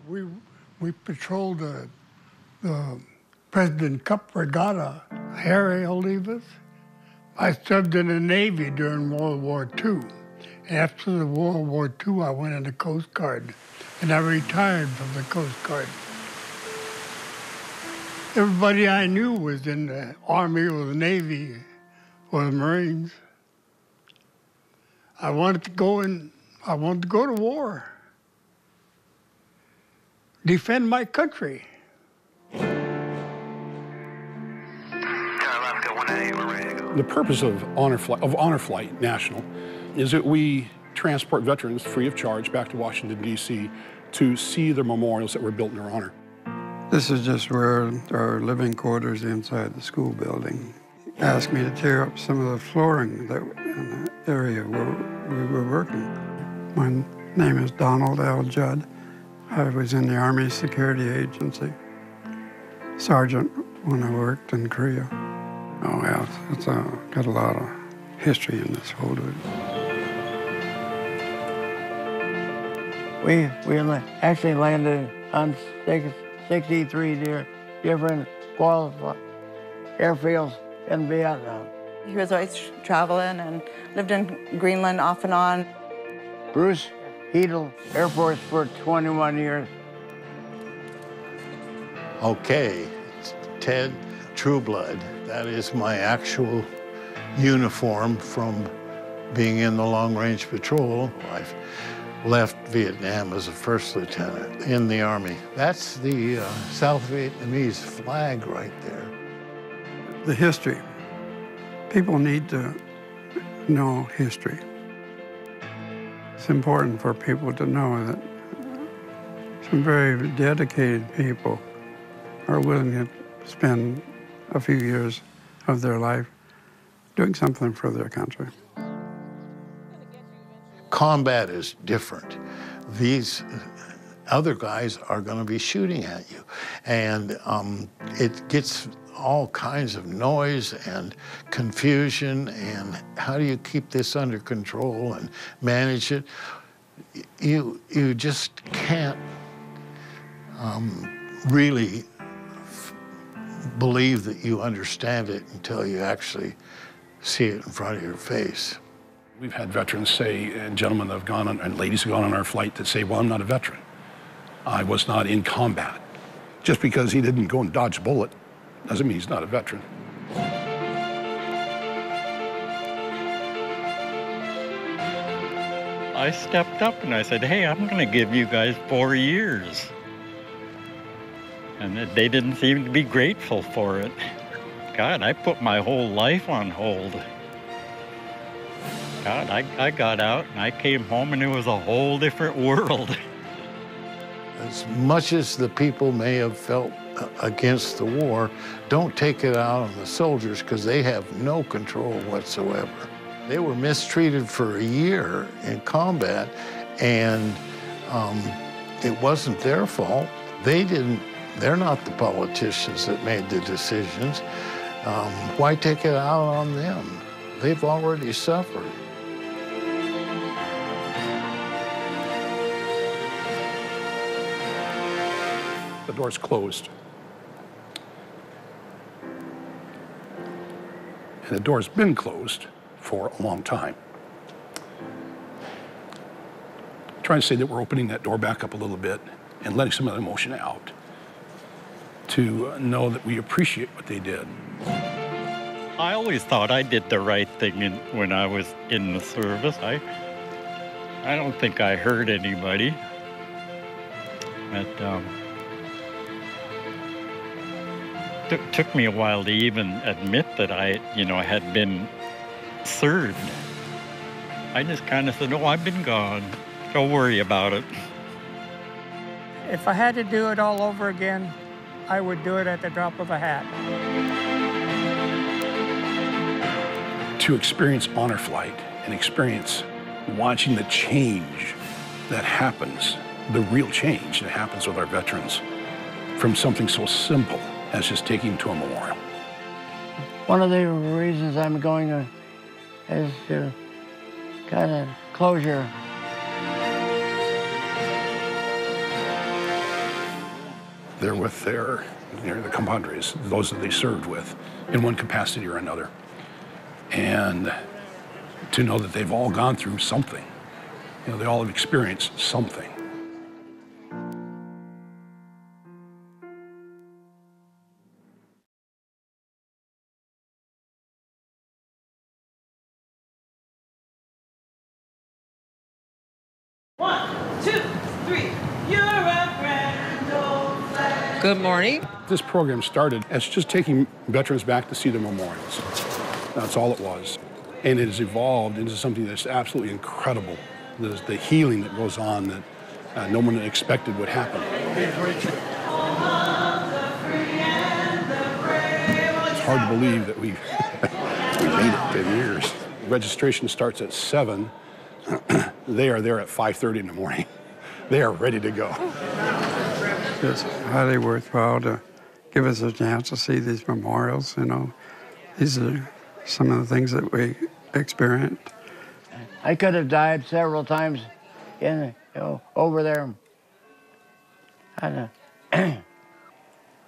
we patrolled the President Cup Regatta. Harry Olivas. I served in the Navy during World War II. And after the World War II, I went in the Coast Guard, and I retired from the Coast Guard. Everybody I knew was in the Army or the Navy or the Marines. I wanted to go to war, defend my country. Alaska 1A, we're ready to go. The purpose of Honor Flight National is that we transport veterans free of charge back to Washington, D.C. to see the memorials that were built in their honor. This is just where our living quarters inside the school building. He asked me to tear up some of the flooring that in the area where we were working. My name is Donald L. Judd. I was in the Army Security Agency, sergeant when I worked in Korea. Oh, yeah, it's got a lot of history in this whole deal. We actually landed on 63 different airfields in Vietnam. He was always traveling and lived in Greenland off and on. Bruce Heedle, Air Force for 21 years. Okay, it's Ted Trueblood. That is my actual uniform from being in the Long Range Patrol. I've left Vietnam as a first lieutenant in the Army. That's the South Vietnamese flag right there. The history. People need to know history. It's important for people to know that some very dedicated people are willing to spend a few years of their life doing something for their country. Combat is different. These other guys are going to be shooting at you. And it gets all kinds of noise and confusion, and how do you keep this under control and manage it? You just can't really believe that you understand it until you actually see it in front of your face. We've had veterans say, and gentlemen that have gone on, and ladies who have gone on our flight that say, well, I'm not a veteran. I was not in combat. Just because he didn't go and dodge a bullet doesn't mean he's not a veteran. I stepped up and I said, hey, I'm going to give you guys 4 years. And they didn't seem to be grateful for it. God, I put my whole life on hold. God, I got out and I came home and it was a whole different world. As much as the people may have felt against the war, don't take it out on the soldiers because they have no control whatsoever. They were mistreated for a year in combat, and it wasn't their fault. They're not the politicians that made the decisions. Why take it out on them? They've already suffered. The door's closed. And the door's been closed for a long time. I'm trying to say that we're opening that door back up a little bit and letting some of the emotion out to know that we appreciate what they did. I always thought I did the right thing when I was in the service. I don't think I hurt anybody. But it took me a while to even admit that I had been served. I just kind of said, oh, I've been gone. Don't worry about it. If I had to do it all over again, I would do it at the drop of a hat. To experience honor flight and experience watching the change that happens, the real change that happens with our veterans from something so simple as just taking them to a memorial. One of the reasons I'm going is to kind of closure. They're with their, the compadres, those that they served with, in one capacity or another. And to know that they've all gone through something. They all have experienced something. One, two, three. You're a grand old flag. Good morning. This program started as just taking veterans back to see their memorials. That's all it was. And it has evolved into something that's absolutely incredible. There's the healing that goes on that no one expected would happen. It's hard to believe that we made it 10 years. Registration starts at 7. They are there at 5:30 in the morning. They are ready to go. It's highly worthwhile to give us a chance to see these memorials. These are some of the things that we experienced. I could have died several times over there.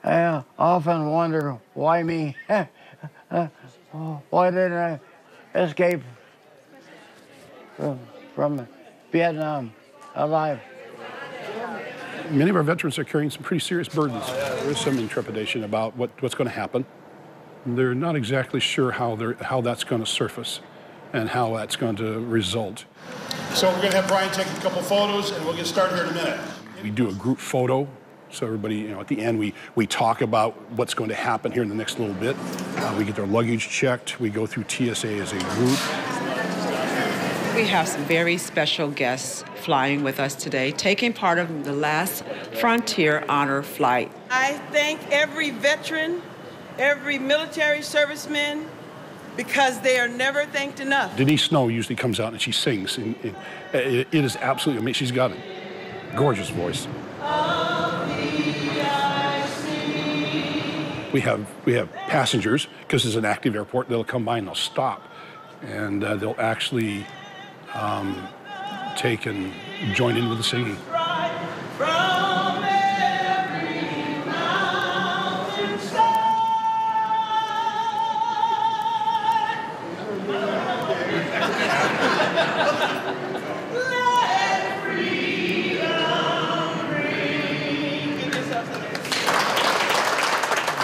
I often wonder why me. Why didn't I escape from Vietnam alive? Many of our veterans are carrying some pretty serious burdens. There's some intrepidation about what's going to happen. They're not exactly sure how that's going to surface and how that's going to result. So we're going to have Brian take a couple photos, and we'll get started here in a minute. We do a group photo, so everybody, at the end, we talk about what's going to happen here in the next little bit. We get their luggage checked. We go through TSA as a group. We have some very special guests flying with us today, taking part of the last Frontier Honor Flight. I thank every veteran, every military serviceman, because they are never thanked enough. Denise Snow usually comes out and she sings. And it is absolutely amazing. She's got a gorgeous voice. We have passengers, because it's an active airport, they'll come by and they'll stop. And they'll actually take and join in with the singing.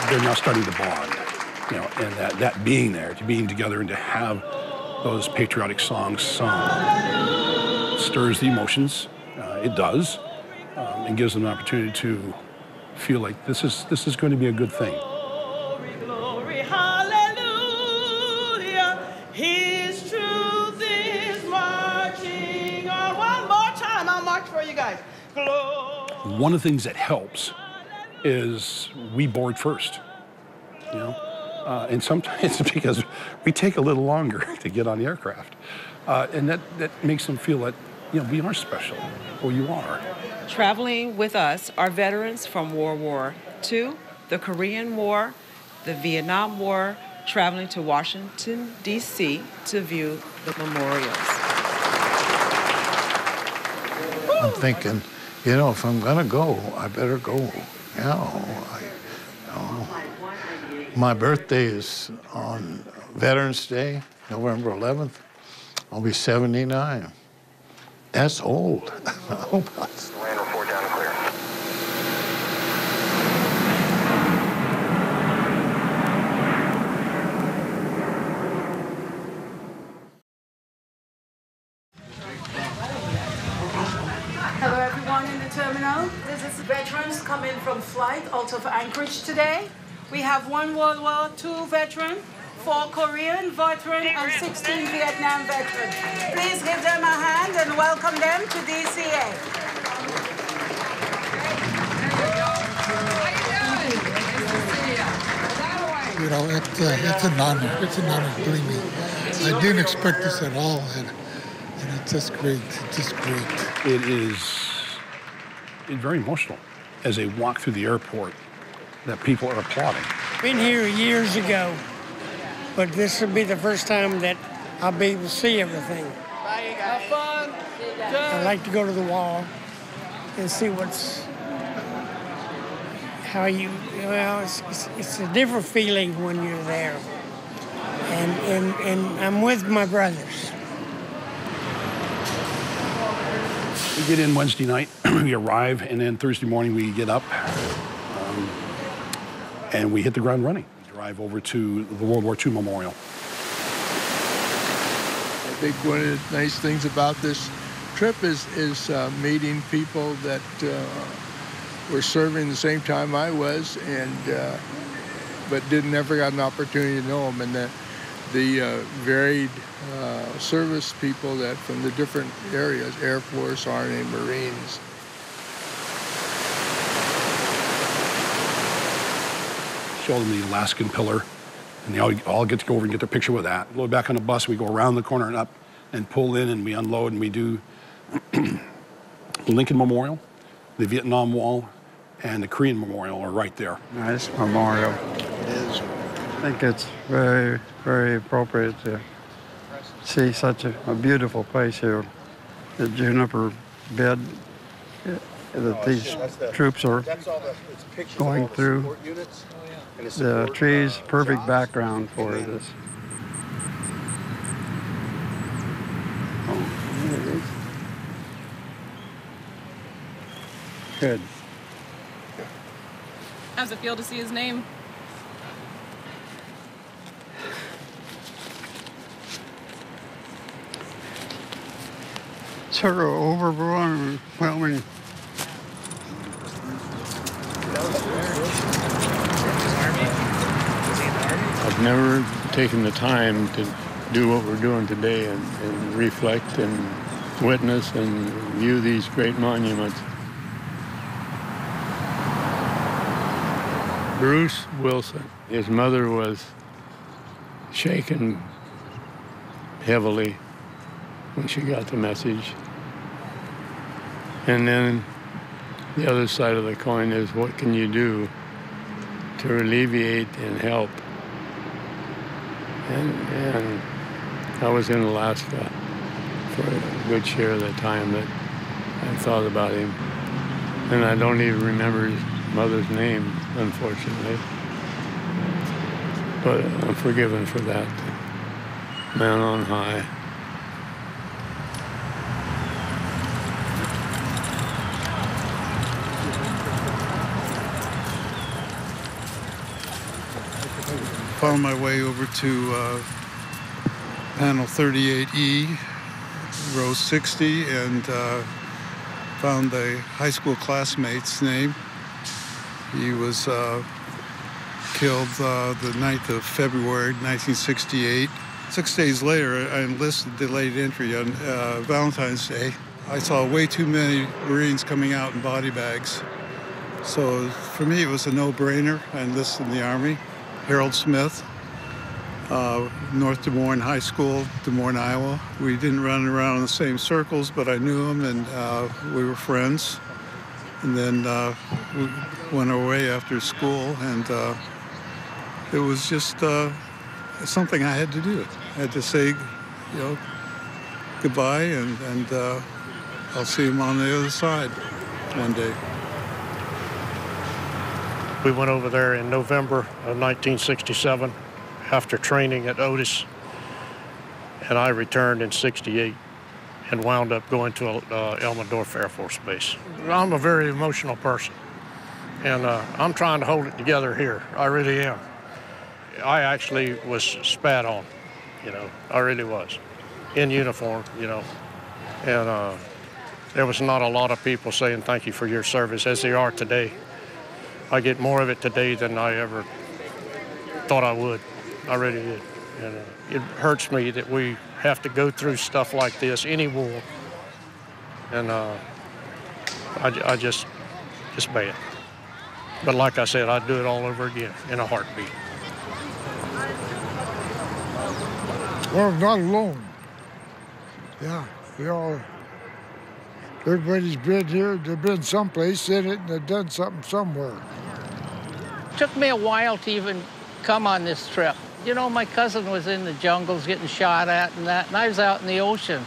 They're now starting to bond, and that being there, to being together and to have those patriotic songs sung stirs the emotions. It does, and gives them an opportunity to feel like this is going to be a good thing. Glory, glory, hallelujah. His truth is marching on. One more time, I'll march for you guys. Glory. One of the things that helps is we board first, and sometimes it's because we take a little longer to get on the aircraft, and that makes them feel that we are special. Well, you are. Traveling with us are veterans from World War II, the Korean War, the Vietnam War, traveling to Washington, D.C. to view the memorials. I'm thinking, if I'm going to go, I better go. My birthday is on Veterans Day, November 11th. I'll be 79. That's old. Land report down and clear. Hello everyone in the terminal. This is veterans coming from flight out of Anchorage today. We have 1 World War II veteran, 4 Korean veterans, and 16 Vietnam veterans. Please give them a hand and welcome them to DCA. It's an honor. It's an honor, believe me. I didn't expect this at all, and it's just great. It's just great. It's very emotional as they walk through the airport that people are applauding. Been here years ago, but this will be the first time that I'll be able to see everything. Have fun. I'd like to go to the wall and see what's how you, well, it's a different feeling when you're there. And I'm with my brothers. We get in Wednesday night, we arrive, and then Thursday morning we get up and we hit the ground running. We drive over to the World War II Memorial. I think one of the nice things about this trip is meeting people that were serving the same time I was, but never got an opportunity to know them, and that the varied service people that from the different areas, Air Force, Army, Marines. Show them the Alaskan pillar, and they all get to go over and get their picture with that. Load back on the bus, we go around the corner and up and pull in, and we unload, and we do the Lincoln Memorial, the Vietnam Wall, and the Korean Memorial are right there. Nice memorial. It is. I think it's very, very appropriate to see such a beautiful place here. The juniper bed that these troops are going through. The trees, perfect background for this. Oh, there it is. Good. How's it feel to see his name? Sort of overwhelming. I've never taken the time to do what we're doing today and reflect and witness and view these great monuments. Bruce Wilson. His mother was shaken heavily when she got the message. And then the other side of the coin is, what can you do to alleviate and help? And I was in Alaska for a good share of the time that I thought about him. And I don't even remember his mother's name, unfortunately. But I'm forgiven for that. Man on high. Found my way over to panel 38E, row 60, and found a high school classmate's name. He was killed the 9th of February, 1968. 6 days later, I enlisted delayed entry on Valentine's Day. I saw way too many Marines coming out in body bags. So for me, it was a no-brainer. I enlisted in the Army. Harold Smith, North Des Moines High School, Des Moines, Iowa. We didn't run around in the same circles, but I knew him, and we were friends. And then we went our way after school, and it was just something I had to do. I had to say, goodbye, and I'll see him on the other side one day. We went over there in November of 1967 after training at Otis, and I returned in '68 and wound up going to Elmendorf Air Force Base. I'm a very emotional person, and I'm trying to hold it together here. I really am. I actually was spat on, I really was, in uniform, and there was not a lot of people saying thank you for your service as there are today. I get more of it today than I ever thought I would. I really did. And it hurts me that we have to go through stuff like this, any war. And it's bad. But like I said, I'd do it all over again in a heartbeat. Well, not alone. Yeah, everybody's been here. They've been someplace in it, and they've done something somewhere. It took me a while to even come on this trip. My cousin was in the jungles getting shot at and that, and I was out in the ocean.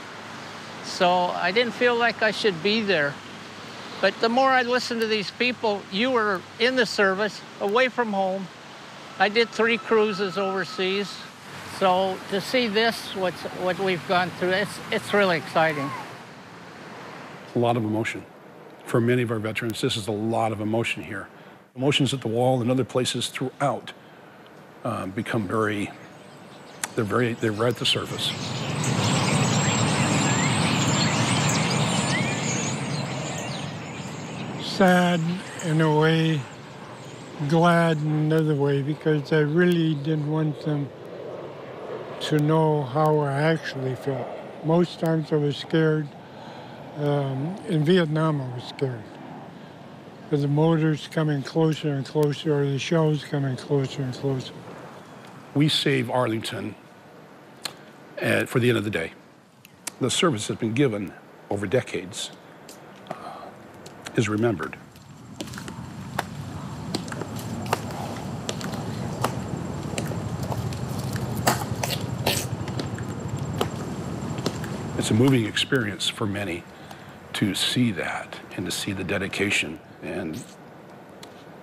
So I didn't feel like I should be there. But the more I listen to these people, you were in the service, away from home. I did 3 cruises overseas. So to see this, what we've gone through, it's really exciting. A lot of emotion. For many of our veterans, this is a lot of emotion here. Emotions at the wall and other places throughout become they're right at the surface. Sad in a way, glad in another way, because I really did want them to know how I actually felt. Most times I was scared. In Vietnam, I was scared. But the motors coming closer and closer, or the shells coming closer and closer. We save Arlington for the end of the day. The service has been given over decades is remembered. It's a moving experience for many to see that and to see the dedication and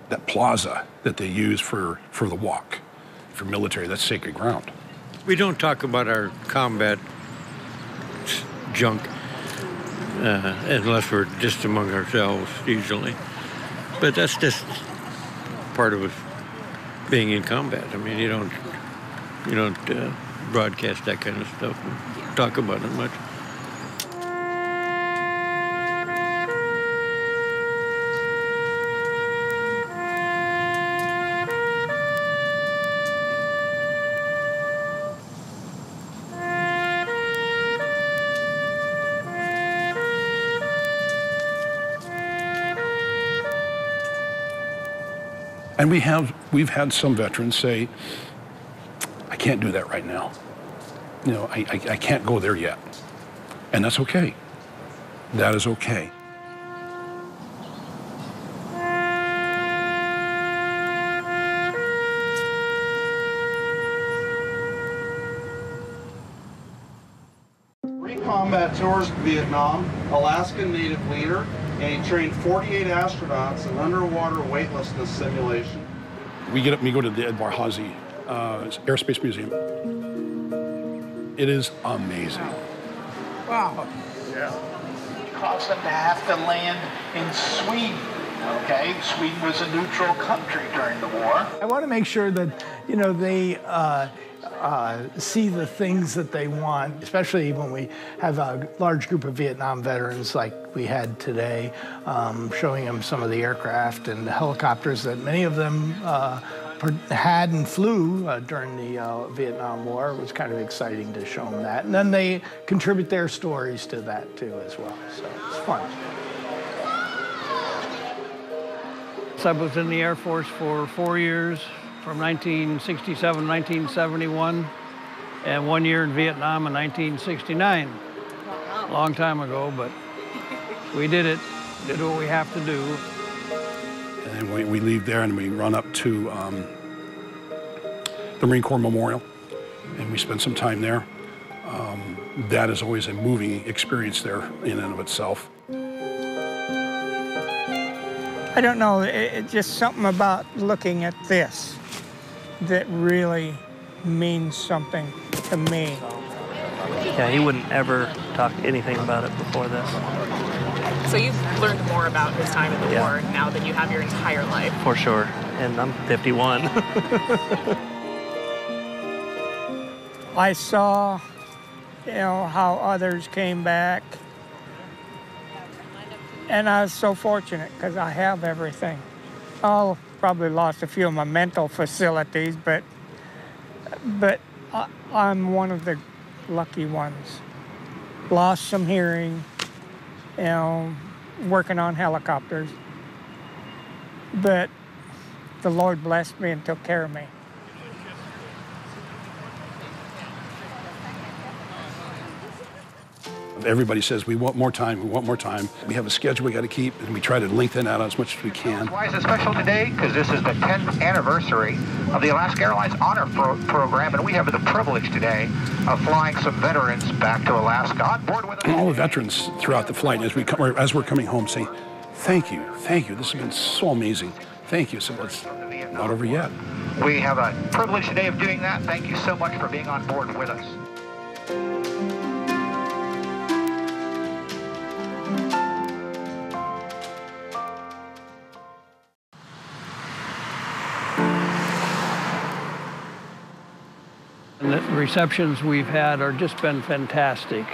that plaza that they use for the walk. For military, that's sacred ground. We don't talk about our combat junk unless we're just among ourselves, usually. But that's just part of being in combat. I mean, you don't broadcast that kind of stuff and talk about it much. And we've had some veterans say, I can't do that right now. You know, I can't go there yet. And that's okay. That is okay. Combat tours to Vietnam, Alaskan native leader, and he trained 48 astronauts in underwater weightlessness simulation. We get up and we go to the Edward Hazy Airspace Museum. It is amazing. Wow. Yeah. It caused them to have to land in Sweden. Okay, Sweden was a neutral country during the war. I want to make sure that, you know, they see the things that they want, especially when we have a large group of Vietnam veterans like we had today, showing them some of the aircraft and the helicopters that many of them had and flew during the Vietnam War. It was kind of exciting to show them that. And then they contribute their stories to that too as well, so it's fun. I was in the Air Force for 4 years, from 1967 to 1971, and 1 year in Vietnam in 1969. A long time ago, but we did what we have to do. And we leave there and we run up to the Marine Corps Memorial, and we spend some time there. That is always a moving experience there in and of itself. I don't know, it's just something about looking at this that really means something to me. Yeah, he wouldn't ever talk anything about it before this. So you've learned more about his time in the war now than you have your entire life. For sure, and I'm 51. I saw, you know, how others came back. And I was so fortunate because I have everything. I'll probably lost a few of my mental facilities, but I'm one of the lucky ones. Lost some hearing, you know, working on helicopters. But the Lord blessed me and took care of me. Everybody says, we want more time, we want more time. We have a schedule we got to keep, and we try to lengthen out as much as we can. Why is it special today? Because this is the 10th anniversary of the Alaska Airlines Honor Program, and we have the privilege today of flying some veterans back to Alaska. On board with us. And all the veterans throughout the flight, as we're coming home, say, Thank you, thank you. This has been so amazing. Thank you. So it's not over yet. We have a privilege today of doing that. Thank you so much for being on board with us. And the receptions we've had are just been fantastic.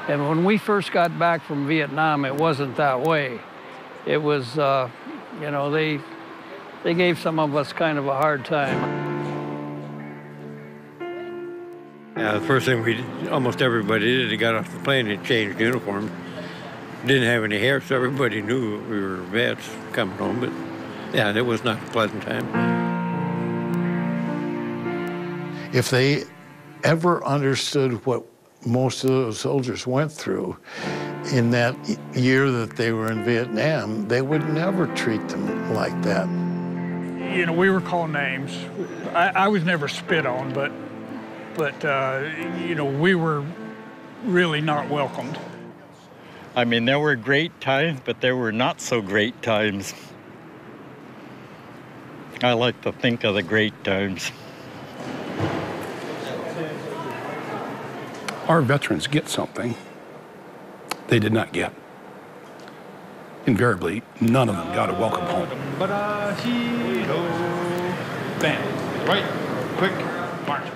And when we first got back from Vietnam, it wasn't that way. It was, you know, they gave some of us kind of a hard time. Yeah, the first thing almost everybody did, they got off the plane and changed uniforms. Didn't have any hair, so everybody knew we were vets coming home, but yeah, it was not a pleasant time. If they ever understood what most of those soldiers went through in that year that they were in Vietnam, they would never treat them like that. You know, we were called names. I was never spit on, but you know, we were really not welcomed. I mean, there were great times, but there were not so great times. I like to think of the great times. Our veterans get something they did not get. Invariably, none of them got a welcome home. Bam. Right. Quick. March.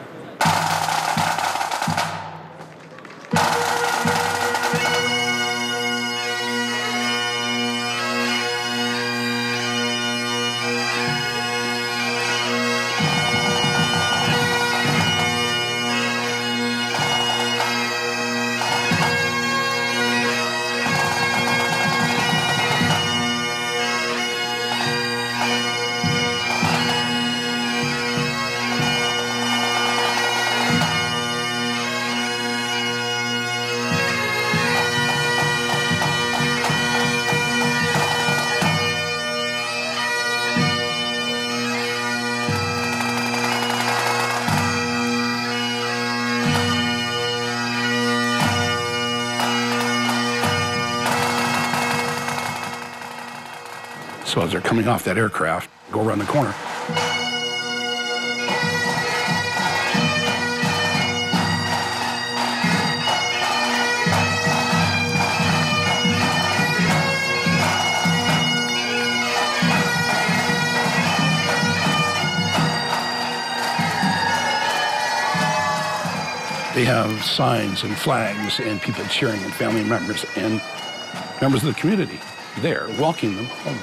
So as they're coming off that aircraft, go around the corner. They have signs and flags and people cheering and family members and members of the community there, walking them home.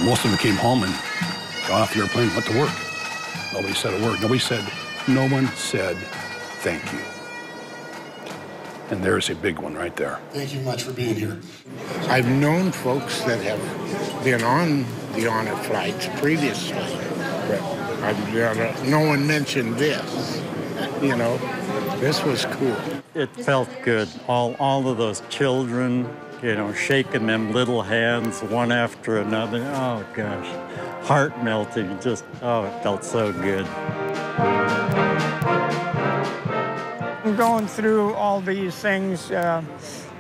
Most of them came home and got off the airplane and went to work. Nobody said a word. No one said thank you. And there's a big one right there. Thank you much for being here. I've known folks that have been on the honor flights previously, but no one mentioned this. You know, this was cool. It felt good. All of those children, you know, shaking them little hands one after another. Oh, gosh. Heart melting. Just, oh, it felt so good. Going through all these things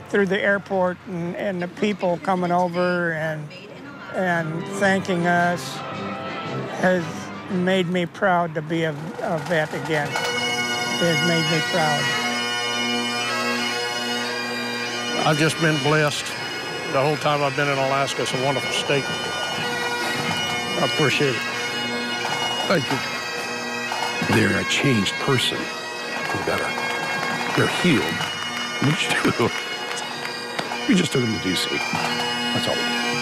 through the airport and the people coming over and thanking us has made me proud to be a vet again. It has made me proud. I've just been blessed the whole time I've been in Alaska. It's a wonderful state. I appreciate it. Thank you. They're a changed person for the better. They're healed. We just took them to D.C. That's all we did.